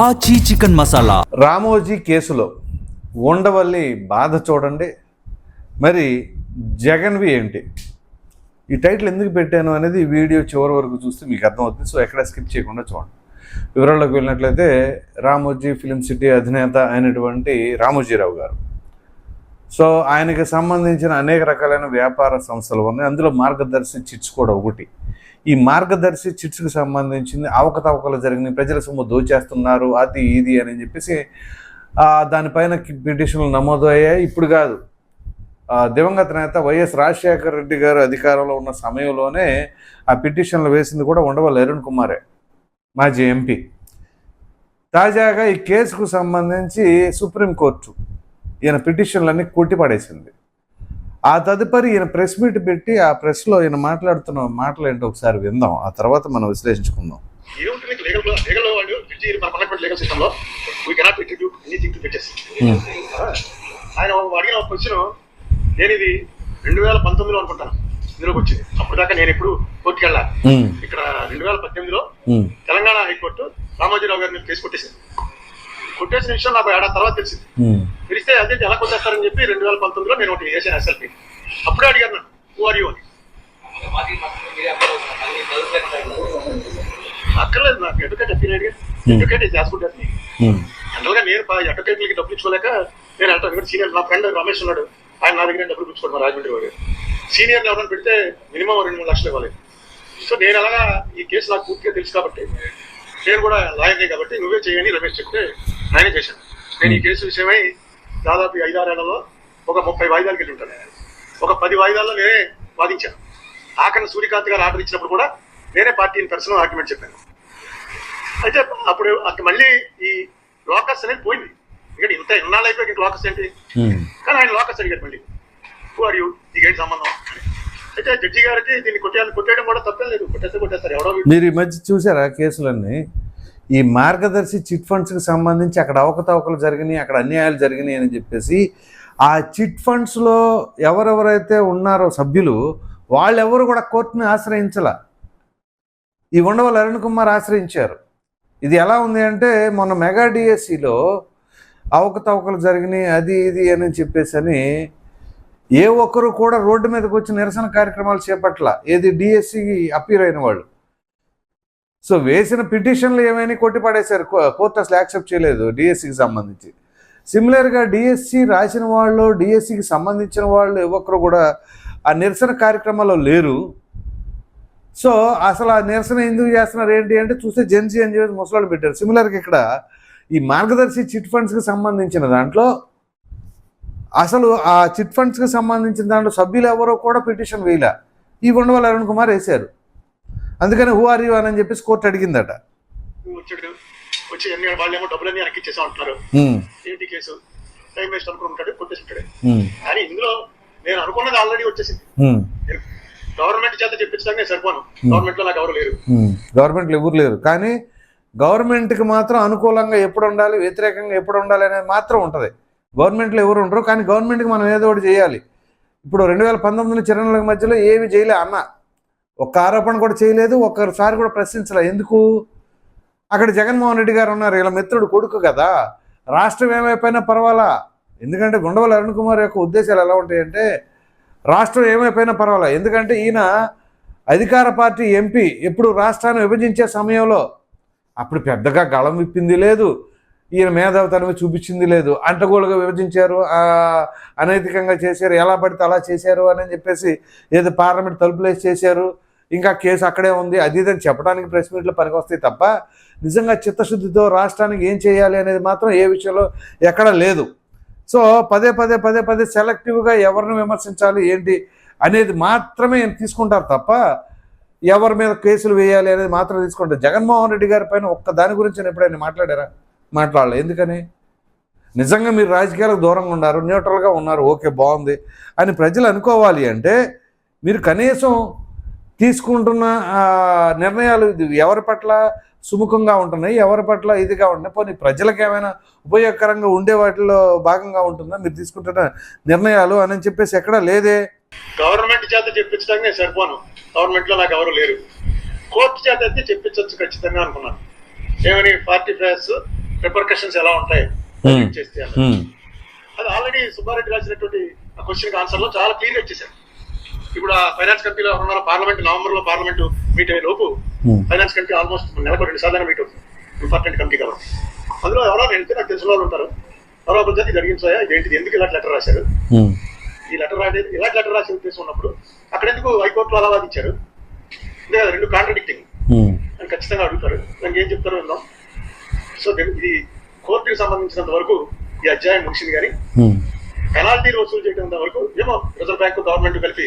ఆచి చికెన్ మసాలా. రామోజీ కేసులో ఉండవల్లి బాధ చూడండి, మరి జగన్వి ఏంటి, ఈ టైటిల్ ఎందుకు పెట్టాను అనేది ఈ వీడియో చివరి వరకు చూస్తే మీకు అర్థమవుతుంది. సో ఎక్కడ స్కిప్ చేయకుండా చూడండి. వివరాల్లోకి వెళ్ళినట్లయితే రామోజీ ఫిలిం సిటీ అధినేత అయినటువంటి రామోజీరావు గారు, సో ఆయనకి సంబంధించిన అనేక రకాలైన వ్యాపార సంస్థలు ఉన్నాయి. అందులో మార్గదర్శి చిట్స్ కూడా ఒకటి. ఈ మార్గదర్శి చిట్స్కి సంబంధించింది అవకతవకలు జరిగినాయి, ప్రజల సొమ్ము దోచేస్తున్నారు, అది ఇది అని చెప్పేసి దానిపైన పిటిషన్లు నమోదు అయ్యాయి. ఇప్పుడు కాదు, దివంగత నేత వైఎస్ రాజశేఖర రెడ్డి గారు అధికారంలో ఉన్న సమయంలోనే ఆ పిటిషన్లు వేసింది కూడా ఉండవల్లి అరుణ్ కుమారే, మాజీ ఎంపీ. తాజాగా ఈ కేసుకు సంబంధించి సుప్రీంకోర్టు ఈయన పిటిషన్లన్నీ కొట్టిపడేసింది. ఆ తదుపరి ఈయన ప్రెస్ మీట్ పెట్టి ఆ ప్రెస్లో ఈయన మాట్లాడుతున్న మాటలు ఏంటో ఒకసారి విందాం, ఆ తర్వాత మనం విశ్లేషించుకుందాం. ఆయన అడిగిన ఒక క్వశ్చన్, నేను ఇది 2019లో అనుకుంటాను ఇందులోకి వచ్చింది. అప్పుడు దాకా నేను ఎప్పుడు కోర్టుకి వెళ్ళా. ఇక్కడ 2018లో తెలంగాణ హైకోర్టు రామోజీరావు గారి మీద కేసు కొట్టేసింది. కొట్టేసిన విషయం నాకు ఏడాది తర్వాత తెలిసింది. తెలిస్తే అదే ఎలా కొట్టేస్తారని చెప్పి 2019లో నేను ఒకటి వేసాను ఎస్ఎల్పి. అప్పుడే అడిగాను నన్ను, హూ ఆర్ యూ అని. అక్కర్లేదు, నాకు అడ్వకేట్ అప్పీల్ అడిగా. Advocate is as good as me. General గా నేను అడ్వకేట్లకి డబ్బులు ఇచ్చుకోలేక నేను వెళ్తాను. సీనియర్ నా ఫ్రెండ్ రమేష్ ఉన్నాడు, ఆయన నా దగ్గర డబ్బులు ఇచ్చుకోండి. మా రాజమండ్రి వాడు సీనియర్లు ఎవరైనా పెడితే మినిమం 2-3 లక్షలు ఇవ్వాలి. సో నేను అలాగా ఈ కేసు నాకు పూర్తిగా తెలుసు కాబట్టి, నేను కూడా లాయర్నే కాబట్టి నువ్వే చేయని రమేష్ చెప్తే నేనే చేశాను. నేను ఈ కేసు విషయమై దాదాపు 5-6 ఏళ్లలో ఒక 30 వాయిదాలకు వెళ్ళి ఉంటాను. ఒక 10 వాయిదాల్లో నేనే వాదించాను. ఆఖరి సూర్యకాంత్ గారు ఆర్డర్ ఇచ్చినప్పుడు కూడా నేనే పార్టీని పర్సనల్ ఆర్గ్యుమెంట్ చెప్పాను. అయితే అప్పుడు అక్కడ మళ్ళీ ఈ లోకస్ అనేది పోయింది. ఇక్కడ ఇంత ఇన్నాళ్ళు అయిపోయి లోకస్ ఏంటి, కానీ ఆయన లోకస్ అడిగారు మళ్ళీ, హూ ఆర్ యూ, నీకేంటి సంబంధం. అయితే జడ్జి గారికి దీన్ని కొట్టేయడం కూడా తప్పేం లేదు, కొట్టేస్తారు ఎవడో. మీరు ఈ మధ్య చూసారా కేసులన్నీ, ఈ మార్గదర్శి చిట్ ఫండ్స్కి సంబంధించి అక్కడ అవకతవకలు జరిగినాయి, అక్కడ అన్యాయాలు జరిగినాయి అని చెప్పేసి ఆ చిట్ ఫండ్స్లో ఎవరెవరైతే ఉన్నారో సభ్యులు వాళ్ళెవరు కూడా కోర్టుని ఆశ్రయించాల. ఈ ఉండవల్లి అరుణ్ కుమార్ ఆశ్రయించారు. ఇది ఎలా ఉంది అంటే, మొన్న మెగా డిఎస్సిలో అవకతవకలు జరిగినాయి అది ఇది అని చెప్పేసి అని ఏ ఒక్కరు కూడా రోడ్డు మీదకి వచ్చి నిరసన కార్యక్రమాలు చేపట్ల, ఏది డిఎస్సికి అపీర్ అయిన వాళ్ళు. సో వేసిన పిటిషన్లు ఏమైనా కొట్టిపడేశారు, కోర్టు అసలు యాక్సెప్ట్ చేయలేదు డిఎస్సికి సంబంధించి. సిమిలర్గా డిఎస్సి రాసిన వాళ్ళు, డిఎస్సికి సంబంధించిన వాళ్ళు ఒక్కరు కూడా ఆ నిరసన కార్యక్రమాల్లో లేరు. సో అసలు ఆ నిరసన ఎందుకు చేస్తున్నారు ఏంటి అంటే చూస్తే జెన్సీ అని చెప్పేసి ముసలాళ్ళు పెట్టారు. సిమిలర్గా ఇక్కడ ఈ మార్గదర్శి చిట్ ఫండ్స్కి సంబంధించిన దాంట్లో అసలు ఆ చిట్ ఫండ్స్కి సంబంధించిన దాంట్లో సభ్యులు ఎవరో కూడా పిటిషన్ వేయలే, ఈ ఉండవల్లి అరుణ్ కుమార్ వేశారు. అందుకని హూ ఆర్ యూ అని చెప్పేసి కోర్టు అడిగిందట. వచ్చి వాళ్ళేమో డబ్బులన్నీ వెనక్కి ఇచ్చేసా ఉంటున్నారు, ఏంటి కేసు టైం వేస్ట్ అనుకుంటాడు, కొట్టేసింటాడు. కానీ ఇందులో నేను అనుకున్నది ఆల్రెడీ వచ్చేసింది. గవర్నమెంట్ చేత చెప్పించడానికి సరిపోను, గవర్నమెంట్ లో నాకు ఎవరు లేరు, గవర్నమెంట్లో ఎవరు లేరు. కానీ గవర్నమెంట్కి మాత్రం అనుకూలంగా ఎప్పుడు ఉండాలి, వ్యతిరేకంగా ఎప్పుడు ఉండాలి అనేది మాత్రం ఉంటుంది. గవర్నమెంట్లో ఎవరు ఉండరు, కానీ గవర్నమెంట్కి మనం ఏదో ఒకటి చేయాలి. ఇప్పుడు 2019 చిరణాల మధ్యలో ఏమి చేయలే అన్న, ఒక్క ఆరోపణ కూడా చేయలేదు, ఒక్కసారి కూడా ప్రశ్నించలే. ఎందుకు? అక్కడ జగన్మోహన్ రెడ్డి గారు ఉన్నారు, ఇలా మిత్రుడు కొడుకు కదా, రాష్ట్రం ఏమైపోయినా పర్వాలా. ఎందుకంటే ఉండవల్లి అరుణ్ కుమార్ యొక్క ఉద్దేశాలు ఎలా ఉంటాయంటే, రాష్ట్రం ఏమైపోయినా పర్వాలా. ఎందుకంటే ఈయన అధికార పార్టీ ఎంపీ, ఎప్పుడు రాష్ట్రాన్ని విభజించే సమయంలో అప్పుడు పెద్దగా గళం విప్పింది లేదు, ఈయన మేధావితనమే చూపించింది లేదు. అంటగోలుగా విభజించారు, అనైతికంగా చేశారు, ఎలా పడితే అలా చేశారు అని చెప్పేసి ఏదో పార్లమెంట్ తలుపులేసి చేశారు, ఇంకా కేసు అక్కడే ఉంది, అది ఇదని చెప్పడానికి ప్రెస్ మీట్లో పనికొస్తాయి తప్ప నిజంగా చిత్తశుద్ధితో రాష్ట్రానికి ఏం చేయాలి అనేది మాత్రం ఏ విషయంలో ఎక్కడ లేదు. సో పదే సెలెక్టివ్గా ఎవరిని విమర్శించాలి ఏంటి అనేది మాత్రమే తీసుకుంటారు తప్ప ఎవరి మీద కేసులు వేయాలి అనేది మాత్రం తీసుకుంటారు. జగన్మోహన్ రెడ్డి గారి పైన ఒక్క దాని గురించి ఎప్పుడైనా మాట్లాడారా? మాట్లాడలే. ఎందుకని? నిజంగా మీరు రాజకీయాలకు దూరంగా ఉన్నారు, న్యూట్రల్గా ఉన్నారు, ఓకే బాగుంది అని ప్రజలు అనుకోవాలి అంటే మీరు కనీసం తీసుకుంటున్న నిర్ణయాలు ఎవరి పట్ల సుముఖంగా ఉంటున్నాయి, ఎవరి పట్ల ఇదిగా ఉంటున్నాయి, పోనీ ప్రజలకు ఏమైనా ఉపయోగకరంగా ఉండే వాటిలో భాగంగా ఉంటుందా మీరు తీసుకుంటున్న నిర్ణయాలు అని చెప్పేసి ఎక్కడా లేదే. గవర్నమెంట్ చేత చెప్పించడానికి నేను సరిపోను, గవర్నమెంట్ లో నాకు ఎవరు లేరు, కోర్టు చేత అయితే చెప్పించవచ్చు ఖచ్చితంగా అనుకున్నాను. ఏమని పార్టీ ఫేర్స్ రిపర్కషన్స్ ఎలా ఉంటాయి చేస్తే అది ఆల్రెడీ సుబ్బారెడ్డి రాసినటువంటి ఆ క్వశ్చన్ ఆన్సర్ లో చాలా క్లియర్ ఇచ్చేసారు. ఇప్పుడు ఆ ఫైనాన్స్ కమిటీలో ఎవరున్నారో పార్లమెంట్ నవంబర్ లో పార్లమెంట్ మీట్ అయ్యే లోపు ఫైనాన్స్ కమిటీ ఆల్మోస్ట్ నెలకు 2 సార్లు మీట్ అవుతుంది, ఇంపార్టెంట్ కమిటీ కాబట్టి. అందులో ఎవరో వెళ్తే నాకు తెలిసిన వాళ్ళు ఉంటారు, ఎవరో ఒక జాతి జరిగించాయా ఇదేంటిది, ఎందుకు ఇలాంటి లెటర్ రాశారు, ఈ లెటర్ రాసేది ఇలాంటి లెటర్ రాసే ఉద్దేశం ఉన్నప్పుడు అక్కడ ఎందుకు హైకోర్టులో అలా వాదించారు, ఇదే కదా రెండు కాంట్రడిక్టింగ్ అని ఖచ్చితంగా అడుగుతారు. దానికి ఏం చెప్తారో విందాం. సో ఇది కోర్టుకి సంబంధించినంత వరకు ఈ అధ్యాయం ముగిసింది. కానీ పెనాల్టీలు వసూలు చేయడం వరకు ఏమో రిజర్వ్ బ్యాంకు గవర్నమెంట్ కలిపి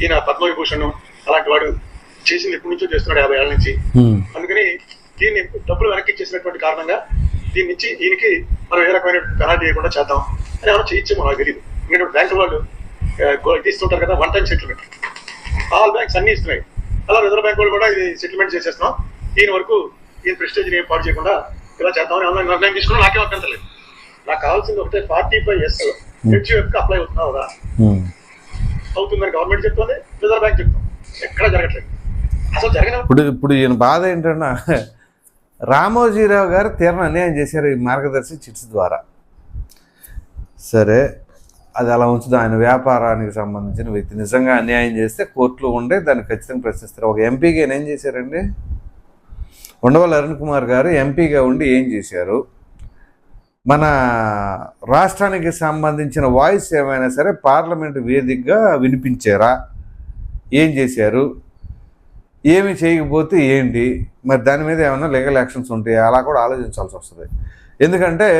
ఈయన పద్మవిభూషణ్ అలాంటి వాడు చేసింది ఎప్పటి నుంచో చేస్తున్నాడు 50 ఏళ్ల నుంచి. అందుకని దీన్ని డబ్బులు వెనక్కి ఇచ్చేసినటువంటి కారణంగా దీని నుంచి ఈయనకి మనం ఏ రకమైన పెనాల్టీ చేయకుండా చేద్దాం అని ఎవరో చేయించేమో నాకు తెలియదు. ఎందుకంటే బ్యాంకు వాళ్ళు ఇస్తుంటారు కదా, 1 టైం సెటిల్మెంట్. ఆల్ బ్యాంక్స్ అన్ని ఇస్తున్నాయి. అలా రిజర్వ్ బ్యాంక్ వాళ్ళు కూడా ఇది సెటిల్మెంట్ చేసేస్తున్నాం, ఈయన వరకు ఈయన ప్రెస్టేజ్ ఏం పాడు చేయకుండా ఇలా చేద్దామని ఏమన్నా నిర్ణయం తీసుకున్నా నాకేం అర్థం లేదు. నాకు కావాల్సింది ఒకటే 45S హెచ్యుఎఫ్ అప్లై అవుతున్నా కదా, అవుతుందని గవర్నమెంట్ చెప్తుంది, రిజర్వ్ బ్యాంక్ చెప్తాం, ఎక్కడ జరగట్లేదు అసలు జరగదు. ఇప్పుడు ఈయన బాధ ఏంటంటే రామోజీరావు గారు తీవ్ర అన్యాయం చేశారు ఈ మార్గదర్శి చిట్స్ ద్వారా. సరే అది అలా ఉంచుదాం, ఆయన వ్యాపారానికి సంబంధించిన వ్యక్తి నిజంగా అన్యాయం చేస్తే కోర్టులో ఉండే దాన్ని ఖచ్చితంగా ప్రశ్నిస్తారు. ఒక ఎంపీగా ఆయన ఏం చేశారండి, ఉండవల్లి అరుణ్ కుమార్ గారు ఎంపీగా ఉండి ఏం చేశారు, మన రాష్ట్రానికి సంబంధించిన వాయిస్ ఏమైనా సరే పార్లమెంటు వేదికగా వినిపించారా, ఏం చేశారు, ఏమి చేయకపోతే ఏంటి, మరి దాని మీద ఏమైనా లీగల్ యాక్షన్స్ ఉంటాయి, అలా కూడా ఆలోచించాల్సి వస్తుంది. ఎందుకంటే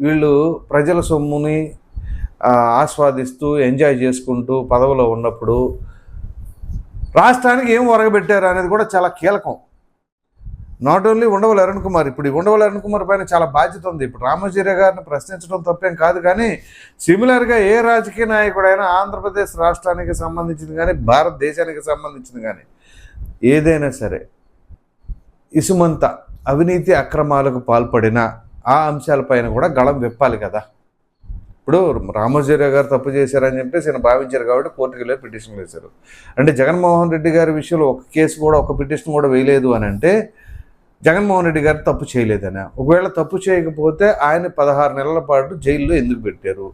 వీళ్ళు ప్రజల సొమ్ముని ఆస్వాదిస్తూ ఎంజాయ్ చేసుకుంటూ పదవిలో ఉన్నప్పుడు రాష్ట్రానికి ఏం ఒరగబెట్టారు అనేది కూడా చాలా కీలకం. నాట్ ఓన్లీ ఉండవల్లి అరుణ్ కుమార్, ఇప్పుడు ఉండవల్లి అరుణ్ కుమార్ పైన చాలా బాధ్యత ఉంది. ఇప్పుడు రామోజీరావు గారిని ప్రశ్నించడం తప్పేం కాదు, కానీ సిమిలర్గా ఏ రాజకీయ నాయకుడైనా ఆంధ్రప్రదేశ్ రాష్ట్రానికి సంబంధించింది కానీ భారతదేశానికి సంబంధించింది కానీ ఏదైనా సరే ఇసుమంత అవినీతి అక్రమాలకు పాల్పడిన ఆ అంశాలపైన కూడా గళం విప్పాలి కదా. ఇప్పుడు రామోజీరావు గారు తప్పు చేశారని చెప్పేసి ఆయన భావించారు కాబట్టి కోర్టుకు వెళ్ళి పిటిషన్ వేశారు. అంటే జగన్మోహన్ రెడ్డి గారి విషయంలో ఒక కేసు కూడా ఒక పిటిషన్ కూడా వేయలేదు అని అంటే జగన్మోహన్ రెడ్డి గారు తప్పు చేయలేదని. ఒకవేళ తప్పు చేయకపోతే ఆయన 16 నెలల పాటు జైల్లో ఎందుకు పెట్టారు?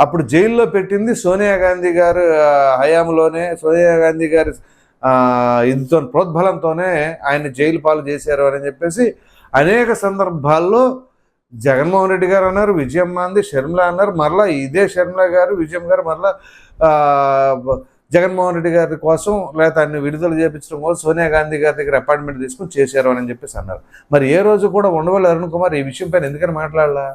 అప్పుడు జైల్లో పెట్టింది సోనియా గాంధీ గారు హయాంలోనే, సోనియా గాంధీ గారి ఇదితో ప్రోద్బలంతోనే ఆయన జైలు పాలు చేశారు అని చెప్పేసి అనేక సందర్భాల్లో జగన్మోహన్ రెడ్డి గారు అన్నారు, విజయమ్మ అంది, షర్మిల అన్నారు, మరలా ఇదే షర్మిల గారు విజయమ్మ గారు మరలా జగన్మోహన్ రెడ్డి గారి కోసం లేకపోతే అన్ని విడుదల చేయించడం కోసం సోనియా గాంధీ గారి దగ్గర అపాయింట్మెంట్ తీసుకుని చేశారు అని చెప్పేసి అన్నారు. మరి ఏ రోజు కూడా ఉండవల్లి అరుణ్ కుమార్ ఈ విషయం పైన ఎందుకని మాట్లాడాలా?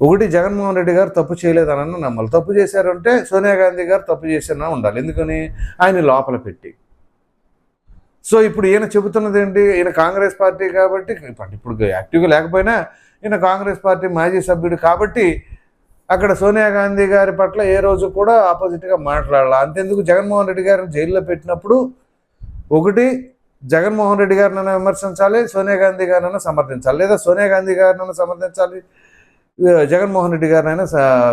ఒకటి జగన్మోహన్ రెడ్డి గారు తప్పు చేయలేదనన్నా నమ్మాలి, తప్పు చేశారంటే సోనియా గాంధీ గారు తప్పు చేశారని ఉండాలి. ఎందుకని ఆయన లోపల పెట్టి. సో ఇప్పుడు ఈయన చెబుతున్నది ఏంటి, ఈయన కాంగ్రెస్ పార్టీ కాబట్టి ఇప్పుడు యాక్టివ్గా లేకపోయినా ఈయన కాంగ్రెస్ పార్టీ మాజీ సభ్యుడు కాబట్టి అక్కడ సోనియా గాంధీ గారి పట్ల ఏ రోజు కూడా ఆపోజిట్గా మాట్లాడాలి. అంతెందుకు జగన్మోహన్ రెడ్డి గారిని జైల్లో పెట్టినప్పుడు ఒకటి జగన్మోహన్ రెడ్డి గారినైనా విమర్శించాలి, సోనియా గాంధీ గారినైనా సమర్థించాలి, లేదా సోనియా గాంధీ గారినైనా సమర్థించాలి, జగన్మోహన్ రెడ్డి గారినైనా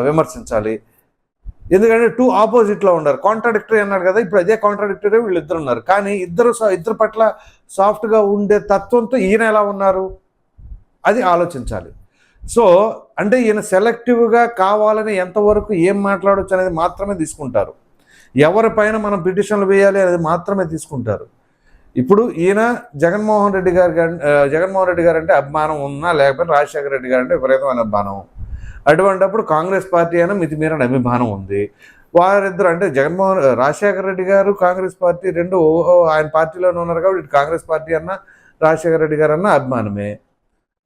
విమర్శించాలి. ఎందుకంటే 2 ఆపోజిట్లో ఉన్నారు, కాంట్రాడిక్టరీ అన్నారు కదా. ఇప్పుడు అదే కాంట్రాడిక్టరీ వీళ్ళిద్దరు ఉన్నారు. కానీ ఇద్దరు పట్ల సాఫ్ట్గా ఉండే తత్వంతో ఈయన ఎలా ఉన్నారు అది ఆలోచించాలి. సో అంటే ఈయన సెలెక్టివ్గా కావాలని ఎంతవరకు ఏం మాట్లాడవచ్చు అనేది మాత్రమే తీసుకుంటారు. ఎవరిపైన మనం పిటిషన్లు వేయాలి అనేది మాత్రమే తీసుకుంటారు. ఇప్పుడు ఈయన జగన్మోహన్ రెడ్డి గారు అంటే అభిమానం ఉన్నా లేకపోతే రాజశేఖర రెడ్డి గారు అంటే విపరీతమైన అభిమానం. అటువంటిప్పుడు కాంగ్రెస్ పార్టీ అయినా మితిమీరిన అభిమానం ఉంది. వారిద్దరు అంటే రాజశేఖర రెడ్డి గారు కాంగ్రెస్ పార్టీ రెండు ఆయన పార్టీలోనే ఉన్నారు కాబట్టి ఇటు కాంగ్రెస్ పార్టీ అన్నా రాజశేఖర రెడ్డి గారు అన్నా అభిమానమే.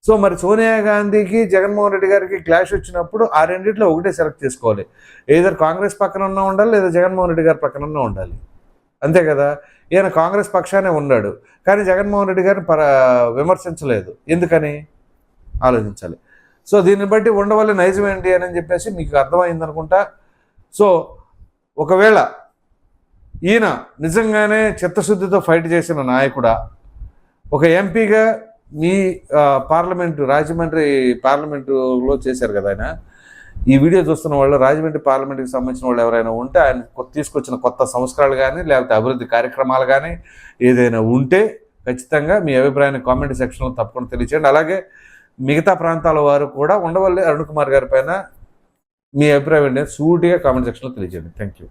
సో మరి సోనియా గాంధీకి జగన్మోహన్ రెడ్డి గారికి క్లాష్ వచ్చినప్పుడు ఆ రెండిట్లో ఒకటే సెలెక్ట్ చేసుకోవాలి. ఏదర్ కాంగ్రెస్ పక్కన ఉన్నా ఉండాలి, లేదా జగన్మోహన్ రెడ్డి గారి పక్కన ఉన్నా ఉండాలి. అంతే కదా. ఈయన కాంగ్రెస్ పక్షానే ఉన్నాడు కానీ జగన్మోహన్ రెడ్డి గారిని విమర్శించలేదు. ఎందుకని ఆలోచించాలి. సో దీన్ని బట్టి ఉండవల్లి నైజం ఏంటి అని చెప్పేసి మీకు అర్థమైంది అనుకుంటా. సో ఒకవేళ ఈయన నిజంగానే చిత్తశుద్ధితో ఫైట్ చేసిన నాయకుడా, ఒక ఎంపీగా మీ రాజమండ్రి పార్లమెంటులో చేశారు కదా ఆయన, ఈ వీడియో చూస్తున్న వాళ్ళు రాజమండ్రి పార్లమెంట్కి సంబంధించిన వాళ్ళు ఎవరైనా ఉంటే ఆయన తీసుకొచ్చిన కొత్త సంస్కరణలు కానీ లేకపోతే అభివృద్ధి కార్యక్రమాలు కానీ ఏదైనా ఉంటే ఖచ్చితంగా మీ అభిప్రాయాన్ని కామెంట్ సెక్షన్లో తప్పకుండా తెలియచేయండి. అలాగే మిగతా ప్రాంతాల వారు కూడా ఉండవల్లి అరుణ్ కుమార్ గారి పైన మీ అభిప్రాయం ఏంటంటే సూటిగా కామెంట్ సెక్షన్లో తెలియచేయండి. Thank you.